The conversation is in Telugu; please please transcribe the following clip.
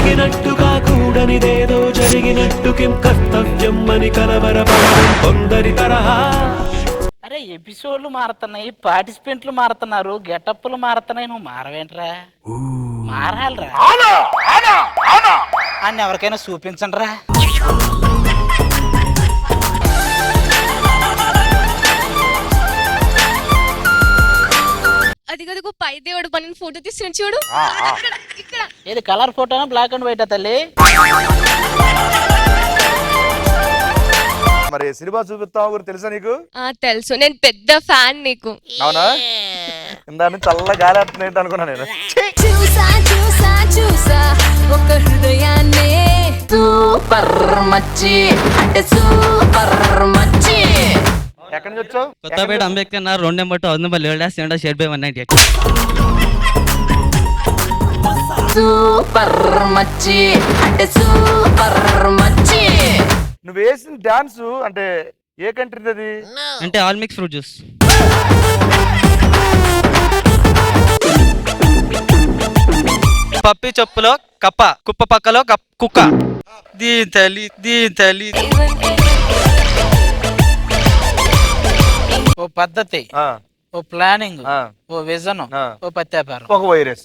జరిగినట్టుగా కూడనిదేదో జరిగినట్టు కిం కర్తవ్యం అని కలవరపడడం కొందరి తరహా. అరే ఎపిసోడ్లు మారుతున్నాయి, పార్టిసిపెంట్లు మారుతున్నారు, గెటప్లు మారుతున్నాయి, నువ్వు మారవేంట్రా? మారాలరా అని ఎవరికైనా చూపించండి రా. అది కదుగు పై దేవుడు పని ఫోటో తీసిన చూడు. ఇక్కడ ఇది కలర్ ఫోటోనా బ్లాక్ అండ్ వైట్ తల్లి? మరి సినిమా చూపిస్తావు గురించి తెలుసా నీకు? తెలుసు, నేను పెద్ద ఫ్యాన్ నీకు. అవునా? ఇందా చల్ల గాలి వస్తుంది అనుకున్నా నేను. చూసా చూసా చూసా ఒక హృదయాన్నే సూపర్ మచ్చి అంటే సూపర్ మచ్చి. ఎక్కడి నుంచి వచ్చావు? కొత్తపేట అంబేద్కర్ నగర్ 2 నెంబర్ 11 షేర్ బై 198. సూపర్ మచ్చి అంటే సూపర్ మచ్చి. నువ్వు వేసిన డాన్స్ అంటే ఏ కంట్రీ అది? అంటే ఆల్ మిక్స్ ఫ్రూట్ జ్యూస్. పప్పి చెప్పులో కప్ప, కుప్ప పక్కలో కుక్క. దీని తల్లి ఓ పద్ధతి, ఓ ప్లానింగ్, ఓ విజన్, ఓ పత్యాపారం, ఒక వైరస్.